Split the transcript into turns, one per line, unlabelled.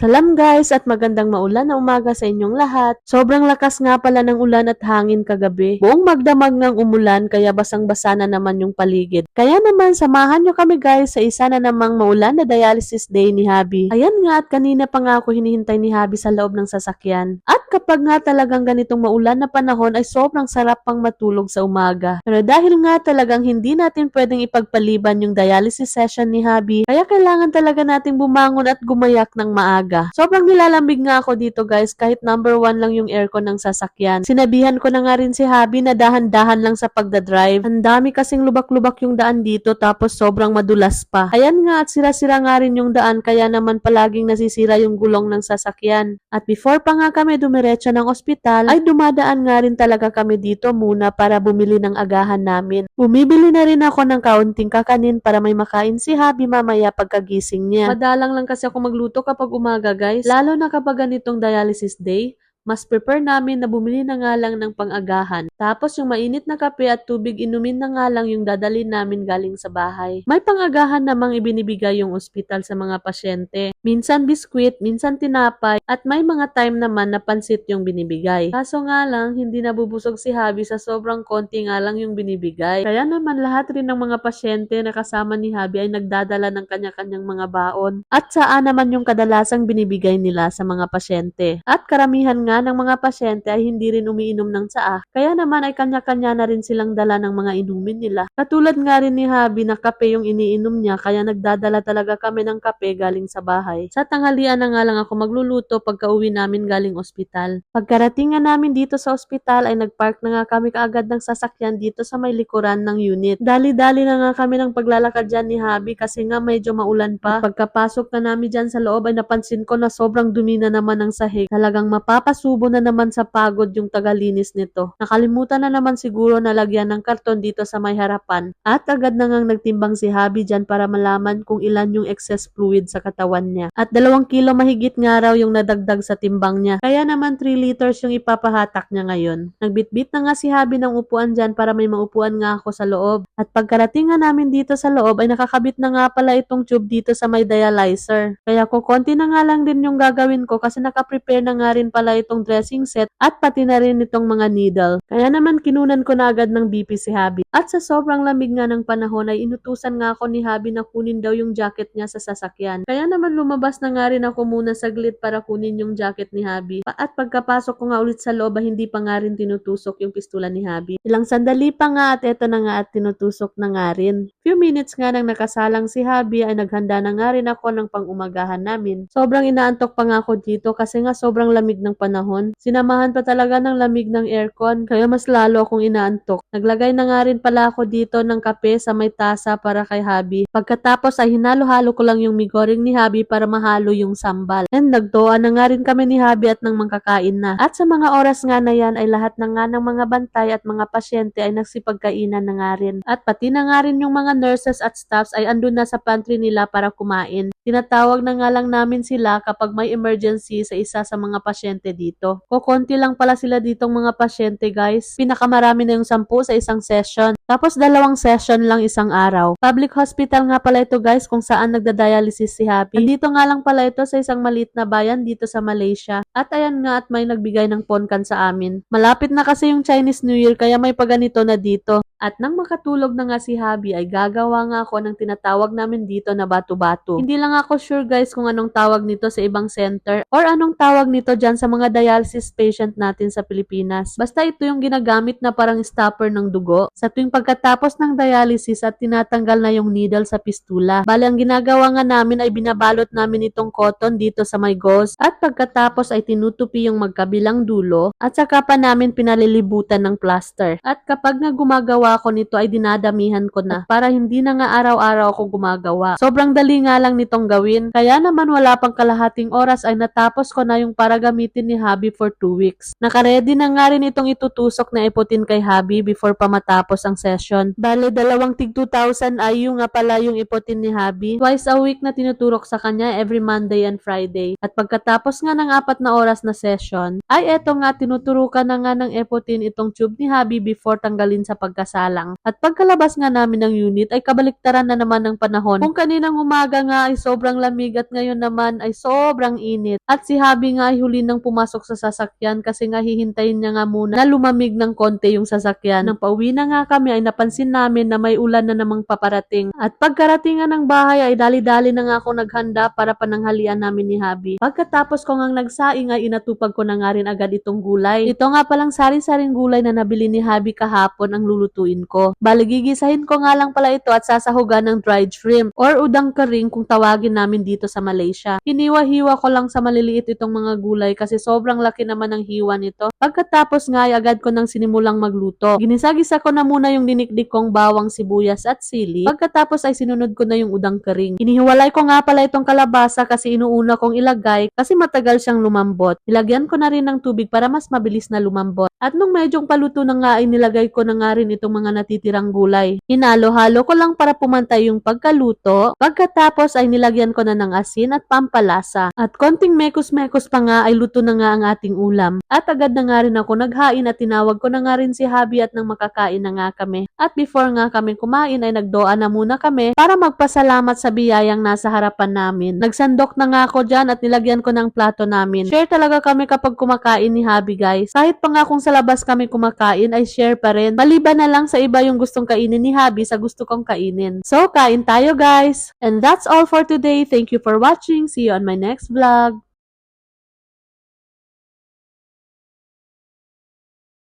Salam guys at magandang maulan na umaga sa inyong lahat. Sobrang lakas nga pala ng ulan at hangin kagabi. Buong magdamag ng umulan kaya basang-basa na naman yung paligid. Kaya naman samahan nyo kami guys sa isa na namang maulan na dialysis day ni Habi. Ayan nga at kanina pa nga ako hinihintay ni Habi sa loob ng sasakyan. At kapag nga talagang ganitong maulan na panahon ay sobrang sarap pang matulog sa umaga. Pero dahil nga talagang hindi natin pwedeng ipagpaliban yung dialysis session ni Habi, kaya kailangan talaga nating bumangon at gumayak ng maaga. Sobrang nilalambig nga ako dito guys kahit number 1 lang yung aircon ng sasakyan. Sinabihan ko na nga rin si Habi na dahan-dahan lang sa pagdadrive. Ang dami kasing lubak-lubak yung daan dito tapos sobrang madulas pa. Ayan nga at sira-sira nga rin yung daan kaya naman palaging nasisira yung gulong ng sasakyan. At before pa nga kami dumiretso ng ospital ay dumadaan nga rin talaga kami dito muna para bumili ng agahan namin. Bumibili na rin ako ng kaunting kakanin para may makain si Habi mamaya pagkagising niya. Madalang lang kasi ako magluto kapag umaga guys, lalo na kapag ganitong dialysis day, mas prefer namin na bumili na nga lang ng pang-agahan. Tapos yung mainit na kape at tubig inumin na nga lang yung dadalhin namin galing sa bahay. May pang-agahan namang ibinibigay yung ospital sa mga pasyente. Minsan biskwit, minsan tinapay, at may mga time naman na pansit yung binibigay. Kaso nga lang, hindi nabubusog si Habi sa sobrang konti nga lang yung binibigay. Kaya naman lahat rin ng mga pasyente na kasama ni Habi ay nagdadala ng kanya-kanyang mga baon. At saan naman yung kadalasang binibigay nila sa mga pasyente. At karamihan nga ng mga pasyente ay hindi rin umiinom ng tsaa, kaya naman ay kanya-kanya na rin silang dala ng mga inumin nila. Katulad nga rin ni Habi na kape yung iniinom niya kaya nagdadala talaga kami ng kape galing sa bahay. Sa tanghalian na nga lang ako magluluto pagka uwi namin galing ospital. Pagkarating nga namin dito sa ospital ay nagpark na nga kami kaagad ng sasakyan dito sa may likuran ng unit. Dali-dali na nga kami ng paglalakad dyan ni Habi kasi nga medyo maulan pa. Pagkapasok na namin dyan sa loob ay napansin ko na sobrang dumi na naman ng sahig. Talagang mapapasubo na naman sa pagod yung tagalinis nito. Nakalimutan na naman siguro na lagyan ng karton dito sa may harapan. At agad na ngang nagtimbang si Habi dyan para malaman kung ilan yung excess fluid sa katawan niya. At 2 kilo mahigit nga raw yung nadagdag sa timbang niya. Kaya naman 3 liters yung ipapahatak niya ngayon. Nagbitbit na nga si Habi ng upuan dyan para may maupuan nga ako sa loob. At pagkarating nga namin dito sa loob ay nakakabit na nga pala itong tube dito sa may dialyzer. Kaya konti na nga lang din yung gagawin ko kasi nakaprepare na nga rin pala itong dressing set at pati na rin itong mga needle. Kaya naman kinunan ko na agad ng BP si Habi. At sa sobrang lamig nga ng panahon ay inutusan nga ako ni Habi na kunin daw yung jacket niya sa sasakyan. Kaya naman lumabas na nga rin ako muna saglit para kunin yung jacket ni Habi. At pagkapasok ko nga ulit sa loob ay hindi pa nga rin tinutusok yung pistola ni Habi. Ilang sandali pa nga at eto na nga at tinutusok na nga rin. Few minutes nga nang nakasalang si Habi ay naghanda na nga rin ako ng pang-umagahan namin. Sobrang inaantok pa nga ako dito kasi nga sobrang lamig ng panahon. Sinamahan pa talaga ng lamig ng aircon kaya mas lalo akong inaantok. Naglagay na nga rin pala ako dito ng kape sa may tasa para kay Habi. Pagkatapos ay hinalo-halo ko lang yung migoring ni Habi para mahalo yung sambal. And nagtuwa na nga rin kami ni Habi at nang magkakain na. At sa mga oras nga na yan ay lahat na nga ng mga bantay at mga pasyente ay nagsipagkainan na nga rin. At pati na nga rin yung mga nurses at staffs ay andun na sa pantry nila para kumain. Tinatawag na nga lang namin sila kapag may emergency sa isa sa mga pasyente dito. Konti lang pala sila ditong mga pasyente guys. Pinakamarami na yung 10 sa isang session. Tapos 2 session lang isang araw. Public hospital nga pala ito guys kung saan nagda-dialysis si Happy. Dito nga lang pala ito sa isang maliit na bayan dito sa Malaysia. At ayan nga at may nagbigay ng ponkan sa amin. Malapit na kasi yung Chinese New Year kaya may paganito na dito. At nang makatulog na nga si Habi ay gagawa nga ako ng tinatawag namin dito na batu-batu. Hindi lang ako sure guys kung anong tawag nito sa ibang center or anong tawag nito dyan sa mga dialysis patient natin sa Pilipinas. Basta ito yung ginagamit na parang stopper ng dugo. Sa tuwing pagkatapos ng dialysis at tinatanggal na yung needle sa pistula. Bali ang ginagawa nga namin ay binabalot namin itong cotton dito sa may gauze at pagkatapos ay tinutupi yung magkabilang dulo at saka pa namin pinalilibutan ng plaster. At kapag nga gumagawa ako nito ay dinadamihan ko na para hindi na nga araw-araw ako gumagawa. Sobrang dali nga lang nitong gawin. Kaya naman wala pang kalahating oras ay natapos ko na yung para gamitin ni Habi for 2 weeks. Nakaredy na nga rin itong itutusok na iputin kay Habi before pa matapos ang session. Bale, 2 tig 2,000 ay yung nga pala yung iputin ni Habi. Twice a week na tinuturok sa kanya every Monday and Friday. At pagkatapos nga ng 4 na oras na session, ay eto nga tinuturukan na nga ng iputin itong tube ni Habi before tanggalin sa pagkasama. salang. At pagkalabas nga namin ng unit ay kabaliktaran na naman ng panahon. Kung kaninang umaga nga ay sobrang lamig at ngayon naman ay sobrang init. At si Habi nga ay huli nang pumasok sa sasakyan kasi nga hihintayin niya nga muna na lumamig ng konti yung sasakyan. Nang pauwi na nga kami ay napansin namin na may ulan na namang paparating. At pagkarating nga ng bahay ay dali-dali na nga ako naghanda para pananghalian namin ni Habi. Pagkatapos ko ngang nagsaing ay inatupag ko na nga rin agad itong gulay. Ito nga palang sari-saring gulay na nabili ni Habi kahapon ang lulutuin ko. Bali gigisahin ko nga lang pala ito at sasahugan ng dried shrimp or udang kering kung tawagin namin dito sa Malaysia. Hiniwa-hiwa ko lang sa maliliit itong mga gulay kasi sobrang laki naman ng hiwa nito. Pagkatapos nga ay agad ko nang sinimulang magluto. Ginisa-gisa ko na muna yung dinikdik kong bawang, sibuyas at sili. Pagkatapos ay sinunod ko na yung udang kering. Hinihiwalay ko nga pala itong kalabasa kasi inuuna kong ilagay kasi matagal siyang lumambot. Nilagyan ko na rin ng tubig para mas mabilis na lumambot. At nung medyong paluto na nga ay nilagay ko na nga rin itong mga natitirang gulay. Hinalo-halo ko lang para pumantay yung pagkaluto. Pagkatapos ay nilagyan ko na ng asin at pampalasa. At konting mekos-mekos pa nga ay luto na nga ang ating ulam. At agad na nga rin ako naghain at tinawag ko na nga rin si Habi at nang makakain na nga kami. At before nga kami kumain ay nagdoa na muna kami para magpasalamat sa biyayang nasa harapan namin. Nagsandok na nga ako dyan at nilagyan ko ng plato namin. Share talaga kami kapag kumakain ni Habi guys. Kahit pa nga kung sa labas kami kumakain ay share pa rin. Maliban na lang sa iba yung gustong kainin ni Habi sa gusto kong kainin. So kain tayo guys! And that's all for today. Thank you for watching. See you on my next vlog.